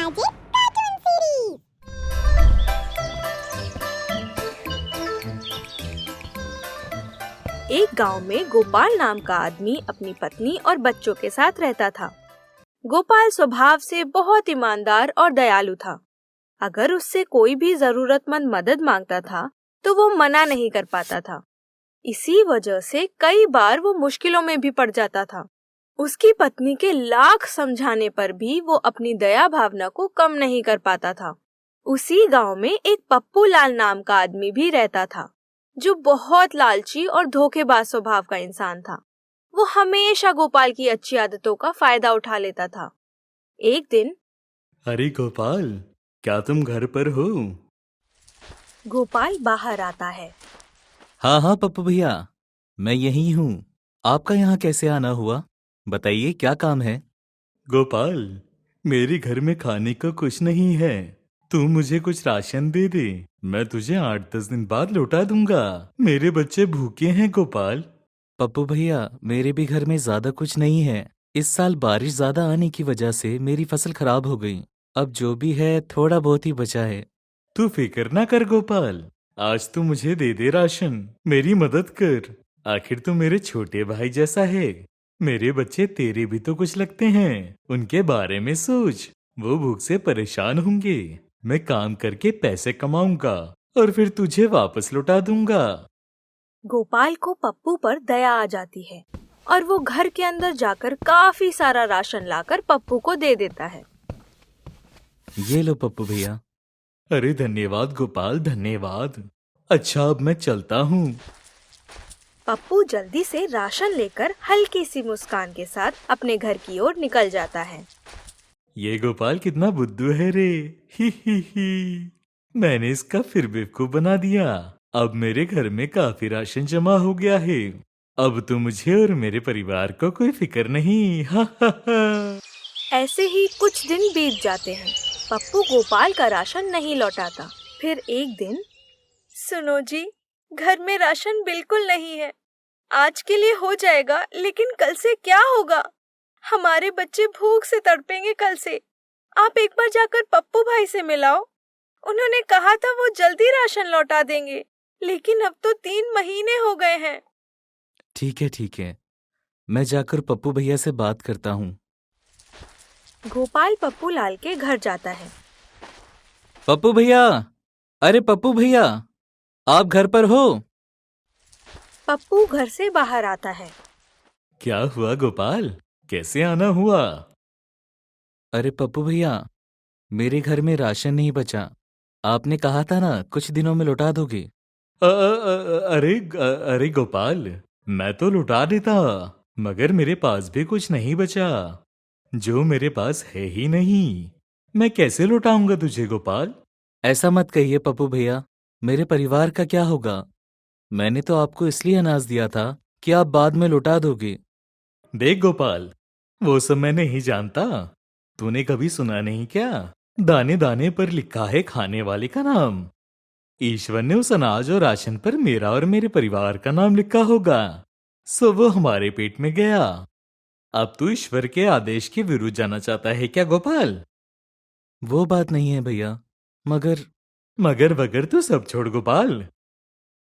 Magic cartoon series. एक गांव में गोपाल नाम का आदमी अपनी पत्नी और बच्चों के साथ रहता था। गोपाल स्वभाव से बहुत ईमानदार और दयालु था। अगर उससे कोई भी जरूरतमंद मदद मांगता था तो वो मना नहीं कर पाता था। इसी वजह से कई बार वो मुश्किलों में भी पड़ जाता था। उसकी पत्नी के लाख समझाने पर भी वो अपनी दया भावना को कम नहीं कर पाता था। उसी गांव में एक पप्पू लाल नाम का आदमी भी रहता था, जो बहुत लालची और धोखेबाज स्वभाव का इंसान था। वो हमेशा गोपाल की अच्छी आदतों का फायदा उठा लेता था। एक दिन, अरे गोपाल, क्या तुम घर पर हो? गोपाल बाहर आता है। हाँ हाँ पप्पू भैया, मैं यहीं हूँ। आपका यहाँ कैसे आना हुआ? बताइए क्या काम है? गोपाल, मेरे घर में खाने को कुछ नहीं है। तू मुझे कुछ राशन दे दे, मैं तुझे 8-10 दिन बाद लौटा दूंगा। मेरे बच्चे भूखे हैं गोपाल। पप्पू भैया, मेरे भी घर में ज्यादा कुछ नहीं है। इस साल बारिश ज्यादा आने की वजह से मेरी फसल खराब हो गई। अब जो भी है थोड़ा बहुत ही बचा है। तू फिक्र ना कर गोपाल, आज तू मुझे दे दे राशन, मेरी मदद कर। आखिर तू मेरे छोटे भाई जैसा है। मेरे बच्चे तेरे भी तो कुछ लगते हैं, उनके बारे में सोच। वो भूख से परेशान होंगे। मैं काम करके पैसे कमाऊंगा और फिर तुझे वापस लौटा दूंगा। गोपाल को पप्पू पर दया आ जाती है और वो घर के अंदर जाकर काफी सारा राशन लाकर पप्पू को दे देता है। ये लो पप्पू भैया। अरे धन्यवाद गोपाल, धन्यवाद। अच्छा, अब मैं चलता हूँ। पप्पू जल्दी से राशन लेकर हल्की सी मुस्कान के साथ अपने घर की ओर निकल जाता है। ये गोपाल कितना बुद्धू है रे। ही। मैंने इसका फिर बेवकूफ बना दिया। अब मेरे घर में काफी राशन जमा हो गया है। अब तो मुझे और मेरे परिवार को कोई फिक्र नहीं। हा। ऐसे ही कुछ दिन बीत जाते हैं। पप्पू गोपाल का राशन नहीं लौटाता। फिर एक दिन, सुनो जी, घर में राशन बिल्कुल नहीं है। आज के लिए हो जाएगा, लेकिन कल से क्या होगा? हमारे बच्चे भूख से तड़पेंगे कल से। आप एक बार जाकर पप्पू भाई से मिलाओ। उन्होंने कहा था वो जल्दी राशन लौटा देंगे, लेकिन अब तो 3 महीने हो गए हैं। ठीक है, मैं जाकर पप्पू भैया से बात करता हूँ। गोपाल पप्पू लाल के घर जाता है। पप्पू भैया, अरे पप्पू भैया, आप घर पर हो? पप्पू घर से बाहर आता है। क्या हुआ गोपाल, कैसे आना हुआ? अरे पप्पू भैया, मेरे घर में राशन नहीं बचा। आपने कहा था ना कुछ दिनों में लौटा दोगे। अरे गोपाल, मैं तो लौटा देता, मगर मेरे पास भी कुछ नहीं बचा। जो मेरे पास है ही नहीं, मैं कैसे लौटाऊंगा तुझे गोपाल? ऐसा मत कहिए पप्पू भैया, मेरे परिवार का क्या होगा? मैंने तो आपको इसलिए अनाज दिया था कि आप बाद में लौटा दोगे। देख गोपाल, वो सब मैं नहीं जानता। तूने कभी सुना नहीं क्या, दाने दाने पर लिखा है खाने वाले का नाम। ईश्वर ने उस अनाज और राशन पर मेरा और मेरे परिवार का नाम लिखा होगा, सो वो हमारे पेट में गया। अब तू ईश्वर के आदेश के विरुद्ध जाना चाहता है क्या गोपाल? वो बात नहीं है भैया, मगर मगर वगर तू सब छोड़ गोपाल।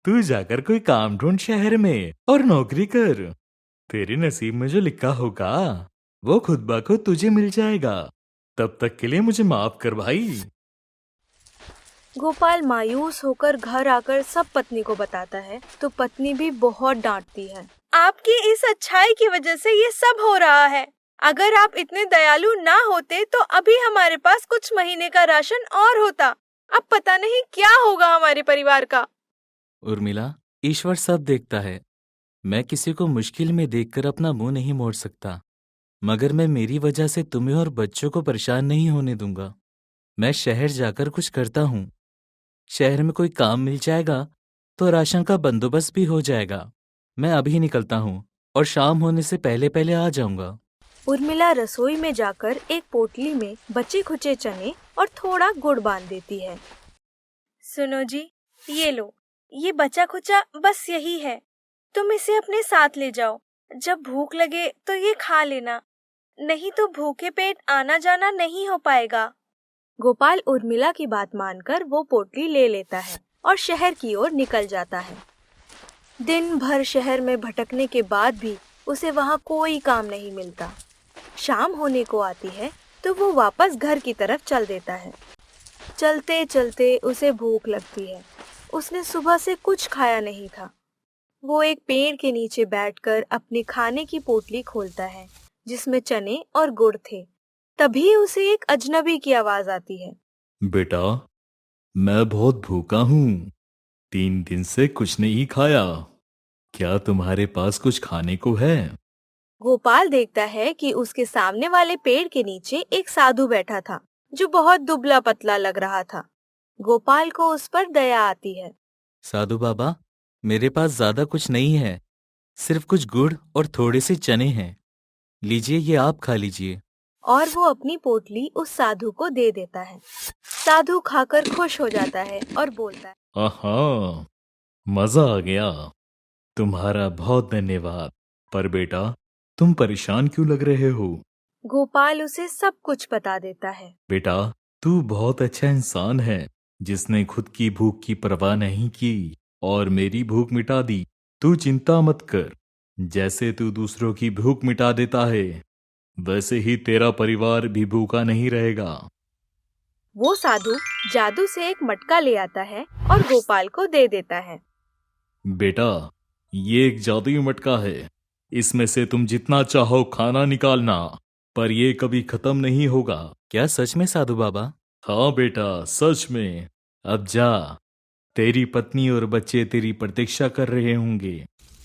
तू जाकर कोई काम ढूंढ शहर में और नौकरी कर। तेरे नसीब में जो लिखा होगा वो खुद ब खुद तुझे मिल जाएगा। तब तक के लिए मुझे माफ कर भाई। गोपाल मायूस होकर घर आकर सब पत्नी को बताता है, तो पत्नी भी बहुत डांटती है। आपकी इस अच्छाई की वजह से ये सब हो रहा है। अगर आप इतने दयालु ना होते तो अभी हमारे पास कुछ महीने का राशन और होता। अब पता नहीं क्या होगा हमारे परिवार का। उर्मिला, ईश्वर सब देखता है। मैं किसी को मुश्किल में देखकर अपना मुंह नहीं मोड़ सकता, मगर मैं मेरी वजह से तुम्हें और बच्चों को परेशान नहीं होने दूंगा। मैं शहर जाकर कुछ करता हूँ। शहर में कोई काम मिल जाएगा तो राशन का बंदोबस्त भी हो जाएगा। मैं अभी निकलता हूँ और शाम होने से पहले पहले आ जाऊंगा। उर्मिला रसोई में जाकर एक पोटली में बचे खुचे चने और थोड़ा गुड़ बांध देती है। सुनो जी, ये लो, ये बचा खुचा बस यही है। तुम इसे अपने साथ ले जाओ। जब भूख लगे तो ये खा लेना, नहीं तो भूखे पेट आना जाना नहीं हो पाएगा। गोपाल उर्मिला की बात मानकर वो पोटली ले लेता है और शहर की ओर निकल जाता है। दिन भर शहर में भटकने के बाद भी उसे वहाँ कोई काम नहीं मिलता। शाम होने को आती है तो वो वापस घर की तरफ चल देता है। चलते चलते उसे भूख लगती है। उसने सुबह से कुछ खाया नहीं था। वो एक पेड़ के नीचे बैठकर अपने खाने की पोटली खोलता है जिसमें चने और गुड़ थे। तभी उसे एक अजनबी की आवाज आती है। बेटा, मैं बहुत भूखा हूँ। 3 दिन से कुछ नहीं खाया। क्या तुम्हारे पास कुछ खाने को है? गोपाल देखता है कि उसके सामने वाले पेड़ के नीचे एक साधु बैठा था जो बहुत दुबला पतला लग रहा था। गोपाल को उस पर दया आती है। साधु बाबा, मेरे पास ज्यादा कुछ नहीं है, सिर्फ कुछ गुड़ और थोड़े से चने हैं। लीजिए, ये आप खा लीजिए। और वो अपनी पोटली उस साधु को दे देता है। साधु खाकर खुश हो जाता है और बोलता है, आहा, मजा आ गया। तुम्हारा बहुत धन्यवाद। पर बेटा, तुम परेशान क्यों लग रहे हो? गोपाल उसे सब कुछ बता देता है। बेटा, तू बहुत अच्छा इंसान है जिसने खुद की भूख की परवाह नहीं की और मेरी भूख मिटा दी। तू चिंता मत कर। जैसे तू दूसरों की भूख मिटा देता है, वैसे ही तेरा परिवार भी भूखा नहीं रहेगा। वो साधु जादू से एक मटका ले आता है और गोपाल को दे देता है। बेटा, ये एक जादुई मटका है। इसमें से तुम जितना चाहो खाना निकालना, पर ये कभी खत्म नहीं होगा। क्या सच में साधु बाबा? हाँ बेटा, सच में। अब जा, तेरी पत्नी और बच्चे तेरी प्रतीक्षा कर रहे होंगे।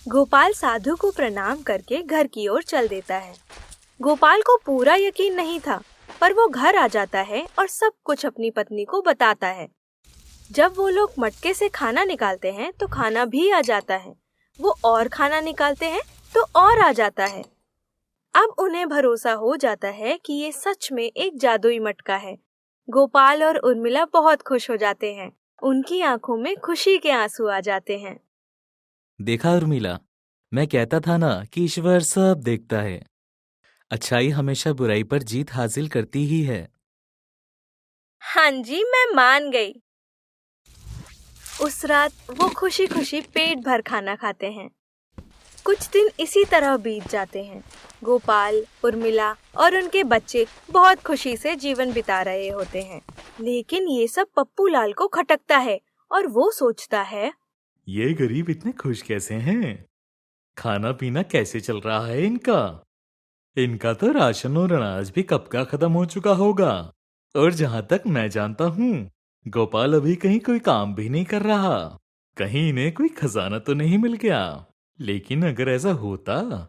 गोपाल साधु को प्रणाम करके घर की ओर चल देता है। गोपाल को पूरा यकीन नहीं था, पर वो घर आ जाता है और सब कुछ अपनी पत्नी को बताता है। जब वो लोग मटके से खाना निकालते हैं तो खाना भी आ जाता है। वो और खाना निकालते हैं तो और आ जाता है। अब उन्हें भरोसा हो जाता है कि ये सच में एक जादुई मटका है। गोपाल और उर्मिला बहुत खुश हो जाते हैं। उनकी आंखों में खुशी के आंसू आ जाते हैं। देखा उर्मिला, मैं कहता था ना कि ईश्वर सब देखता है। अच्छाई हमेशा बुराई पर जीत हासिल करती ही है। हाँ जी, मैं मान गई। उस रात वो खुशी खुशी पेट भर खाना खाते हैं। कुछ दिन इसी तरह बीत जाते हैं। गोपाल, उर्मिला और उनके बच्चे बहुत खुशी से जीवन बिता रहे होते हैं। लेकिन ये सब पप्पू लाल को खटकता है और वो सोचता है, ये गरीब इतने खुश कैसे हैं? खाना पीना कैसे चल रहा है इनका? इनका तो राशन और अनाज भी कब का खत्म हो चुका होगा। और जहाँ तक मैं जानता हूँ, गोपाल अभी कहीं कोई काम भी नहीं कर रहा। कहीं इन्हें कोई खजाना तो नहीं मिल गया। लेकिन अगर ऐसा होता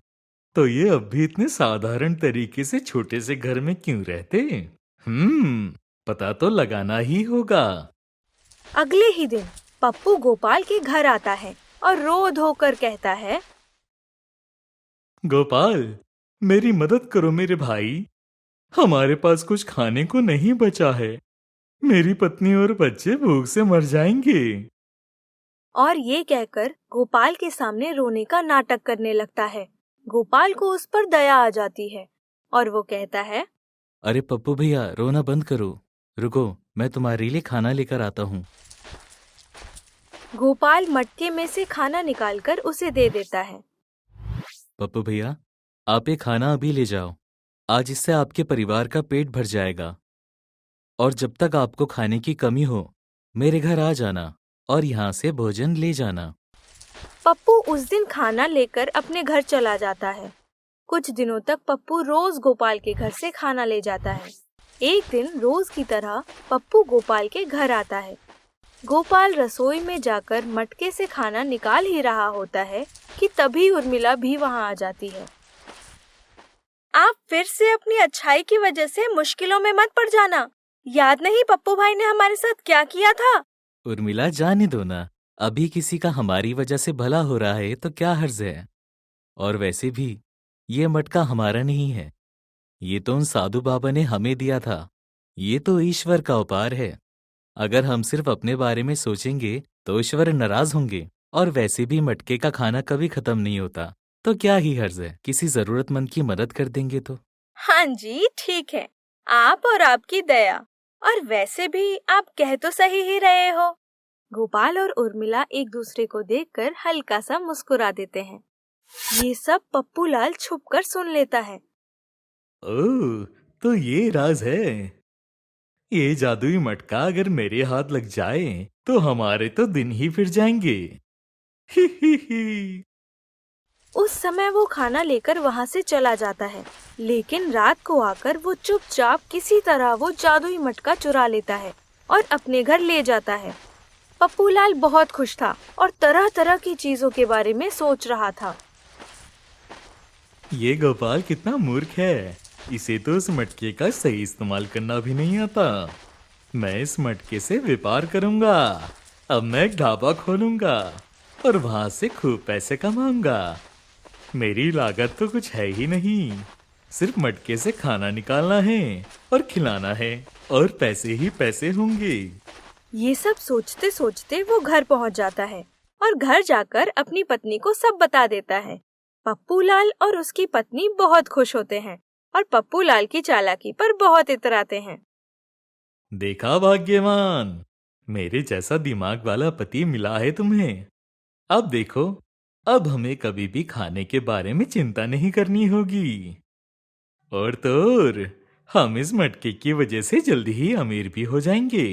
तो ये अब भी इतने साधारण तरीके से छोटे से घर में क्यों रहते? पता तो लगाना ही होगा। अगले ही दिन पप्पू गोपाल के घर आता है और रो धोकर कहता है, गोपाल, मेरी मदद करो मेरे भाई। हमारे पास कुछ खाने को नहीं बचा है। मेरी पत्नी और बच्चे भूख से मर जाएंगे। और ये कहकर गोपाल के सामने रोने का नाटक करने लगता है। गोपाल को उस पर दया आ जाती है और वो कहता है, अरे पप्पू भैया, रोना बंद करो। रुको, मैं तुम्हारे लिए खाना लेकर आता हूँ। गोपाल मटके में से खाना निकालकर उसे दे देता है। पप्पू भैया, आप ये खाना अभी ले जाओ। आज इससे आपके परिवार का पेट भर जाएगा। और जब तक आपको खाने की कमी हो, मेरे घर आ जाना और यहाँ से भोजन ले जाना। पप्पू उस दिन खाना लेकर अपने घर चला जाता है। कुछ दिनों तक पप्पू रोज गोपाल के घर से खाना ले जाता है। एक दिन रोज की तरह पप्पू गोपाल के घर आता है। गोपाल रसोई में जाकर मटके से खाना निकाल ही रहा होता है कि तभी उर्मिला भी वहाँ आ जाती है। आप फिर से अपनी अच्छाई की वजह से मुश्किलों में मत पड़ जाना। याद नहीं पप्पू भाई ने हमारे साथ क्या किया था? उर्मिला, जाने दो ना। अभी किसी का हमारी वजह से भला हो रहा है तो क्या हर्ज है। और वैसे भी ये मटका हमारा नहीं है, ये तो उन साधु बाबा ने हमें दिया था। ये तो ईश्वर का उपहार है। अगर हम सिर्फ अपने बारे में सोचेंगे तो ईश्वर नाराज होंगे। और वैसे भी मटके का खाना कभी खत्म नहीं होता, तो क्या ही हर्ज है किसी जरूरतमंद की मदद कर देंगे तो। हाँ जी, ठीक है। आप और आपकी दया। और वैसे भी आप कह तो सही ही रहे हो। गोपाल और उर्मिला एक दूसरे को देखकर हल्का सा मुस्कुरा देते हैं। ये सब पप्पूलाल छुपकर सुन लेता है। ओह, तो ये राज है। ये जादुई मटका अगर मेरे हाथ लग जाए तो हमारे तो दिन ही फिर जाएंगे। ही ही ही। उस समय वो खाना लेकर वहाँ से चला जाता है, लेकिन रात को आकर वो चुपचाप किसी तरह वो जादुई मटका चुरा लेता है और अपने घर ले जाता है। पप्पूलाल बहुत खुश था और तरह तरह की चीजों के बारे में सोच रहा था। ये गोपाल कितना मूर्ख है। इसे तो उस मटके का सही इस्तेमाल करना भी नहीं आता। मैं इस मटके से व्यापार करूंगा। अब मैं एक ढाबा खोलूंगा और वहां से खूब पैसे कमाऊंगा। मेरी लागत तो कुछ है ही नहीं, सिर्फ मटके से खाना निकालना है और खिलाना है और पैसे ही पैसे होंगे। ये सब सोचते सोचते वो घर पहुंच जाता है और घर जाकर अपनी पत्नी को सब बता देता है। पप्पूलाल और उसकी पत्नी बहुत खुश होते हैं और पप्पूलाल की चालाकी पर बहुत इतराते हैं। देखा भाग्यवान, मेरे जैसा दिमाग वाला पति मिला है तुम्हें। अब देखो, अब हमें कभी भी खाने के बारे में चिंता नहीं करनी होगी। और तो और, हम इस मटके की वजह से जल्दी ही अमीर भी हो जाएंगे।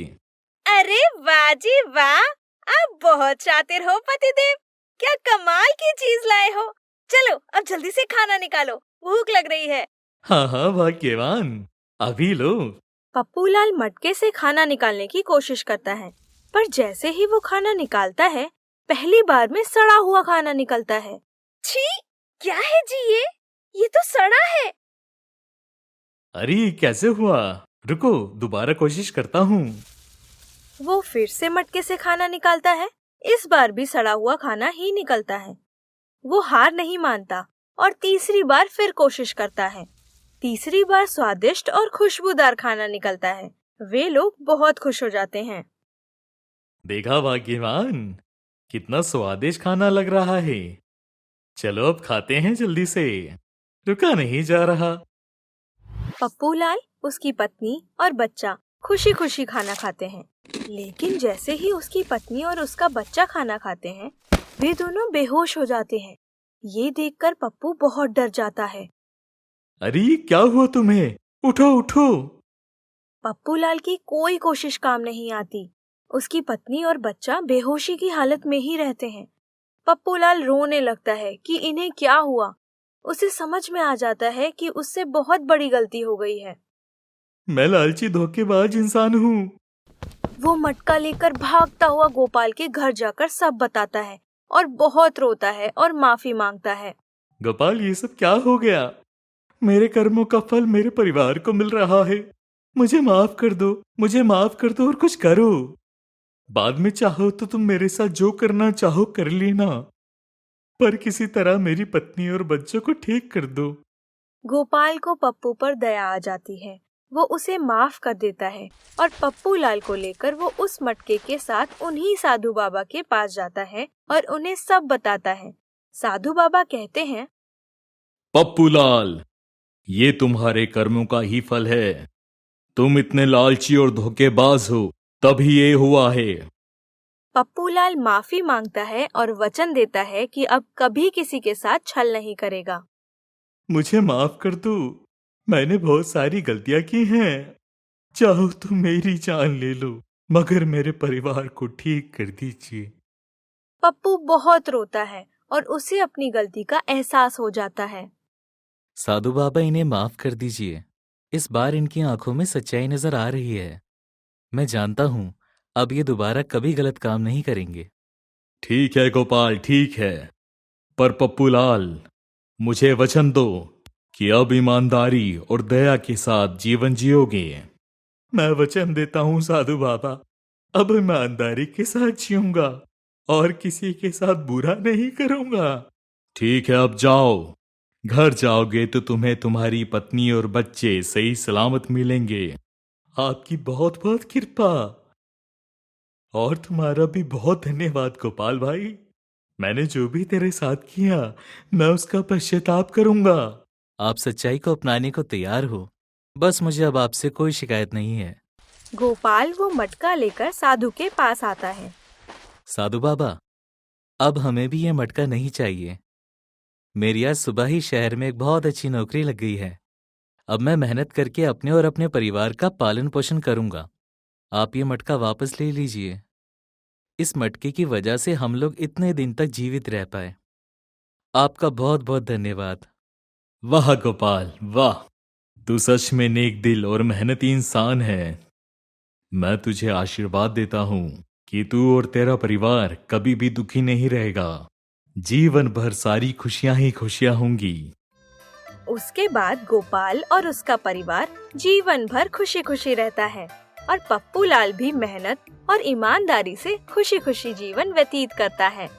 अरे वाह जी वाह, आप बहुत शातिर हो पतिदेव। क्या कमाल की चीज लाए हो। चलो अब जल्दी से खाना निकालो, भूख लग रही है। हाँ हाँ भाग्यवान, अभी लो। पप्पूलाल मटके से खाना निकालने की कोशिश करता है, पर जैसे ही वो खाना निकालता है, पहली बार में सड़ा हुआ खाना निकलता है। छी, क्या है जी ये तो सड़ा है। अरे कैसे हुआ? रुको, दोबारा कोशिश करता हूँ। वो फिर से मटके से खाना निकालता है। इस बार भी सड़ा हुआ खाना ही निकलता है। वो हार नहीं मानता और तीसरी बार फिर कोशिश करता है। तीसरी बार स्वादिष्ट और खुशबूदार खाना निकलता है। वे लोग बहुत खुश हो जाते हैं। देखा भाग्यवान, कितना स्वादिष्ट खाना लग रहा है। चलो अब खाते हैं जल्दी से, रुका नहीं जा रहा। पप्पूलाल, उसकी पत्नी और बच्चा खुशी खुशी खाना खाते हैं, लेकिन जैसे ही उसकी पत्नी और उसका बच्चा खाना खाते हैं, वे दोनों बेहोश हो जाते हैं। ये देखकर पप्पू बहुत डर जाता है। अरे क्या हुआ तुम्हें? उठो उठो। पप्पूलाल की कोई कोशिश काम नहीं आती। उसकी पत्नी और बच्चा बेहोशी की हालत में ही रहते हैं। पप्पूलाल रोने लगता है कि इन्हें क्या हुआ। उसे समझ में आ जाता है कि उससे बहुत बड़ी गलती हो गई है। मैं लालची धोखेबाज इंसान हूँ। वो मटका लेकर भागता हुआ गोपाल के घर जाकर सब बताता है और बहुत रोता है और माफी मांगता है। गोपाल, ये सब क्या हो गया? मेरे कर्मों का फल मेरे परिवार को मिल रहा है। मुझे माफ कर दो, मुझे माफ कर दो और कुछ करो। बाद में चाहो तो तुम मेरे साथ जो करना चाहो कर लेना, पर किसी तरह मेरी पत्नी और बच्चों को ठीक कर दो। गोपाल को पप्पू पर दया आ जाती है। वो उसे माफ कर देता है और पप्पूलाल को लेकर वो उस मटके के साथ उन्हीं साधु बाबा के पास जाता है और उन्हें सब बताता है। साधु बाबा कहते हैं, पप्पूलाल, ये तुम्हारे कर्मों का ही फल है। तुम इतने लालची और धोखेबाज हो, तभी ये हुआ है। पप्पूलाल माफी मांगता है और वचन देता है कि अब कभी किसी के साथ छल नहीं करेगा। मुझे माफ कर दो, मैंने बहुत सारी गलतियां की हैं। चाहो तो मेरी जान ले लो, मगर मेरे परिवार को ठीक कर दीजिए। पप्पू बहुत रोता है और उसे अपनी गलती का एहसास हो जाता है। साधु बाबा, इन्हें माफ कर दीजिए। इस बार इनकी आंखों में सच्चाई नजर आ रही है। मैं जानता हूँ अब ये दोबारा कभी गलत काम नहीं करेंगे। ठीक है गोपाल, ठीक है, पर पप्पूलाल, मुझे वचन दो कि अब ईमानदारी और दया के साथ जीवन जियोगे। मैं वचन देता हूँ साधु बाबा, अब ईमानदारी के साथ जीऊंगा और किसी के साथ बुरा नहीं करूंगा। ठीक है, अब जाओ। घर जाओगे तो तुम्हें तुम्हारी पत्नी और बच्चे सही सलामत मिलेंगे। आपकी बहुत बहुत कृपा। और तुम्हारा भी बहुत धन्यवाद गोपाल भाई। मैंने जो भी तेरे साथ किया, मैं उसका पश्चाताप करूंगा। आप सच्चाई को अपनाने को तैयार हो, बस मुझे अब आपसे कोई शिकायत नहीं है। गोपाल वो मटका लेकर साधु के पास आता है। साधु बाबा, अब हमें भी ये मटका नहीं चाहिए। मेरी आज सुबह ही शहर में एक बहुत अच्छी नौकरी लग गई है। अब मैं मेहनत करके अपने और अपने परिवार का पालन पोषण करूंगा। आप ये मटका वापस ले लीजिए। इस मटके की वजह से हम लोग इतने दिन तक जीवित रह पाए। आपका बहुत बहुत धन्यवाद। वाह गोपाल वाह, तू सच में नेक दिल और मेहनती इंसान है। मैं तुझे आशीर्वाद देता हूँ कि तू और तेरा परिवार कभी भी दुखी नहीं रहेगा। जीवन भर सारी खुशियां ही खुशियां होंगी। उसके बाद गोपाल और उसका परिवार जीवन भर खुशी खुशी रहता है और पप्पू लाल भी मेहनत और ईमानदारी से खुशी खुशी जीवन व्यतीत करता है।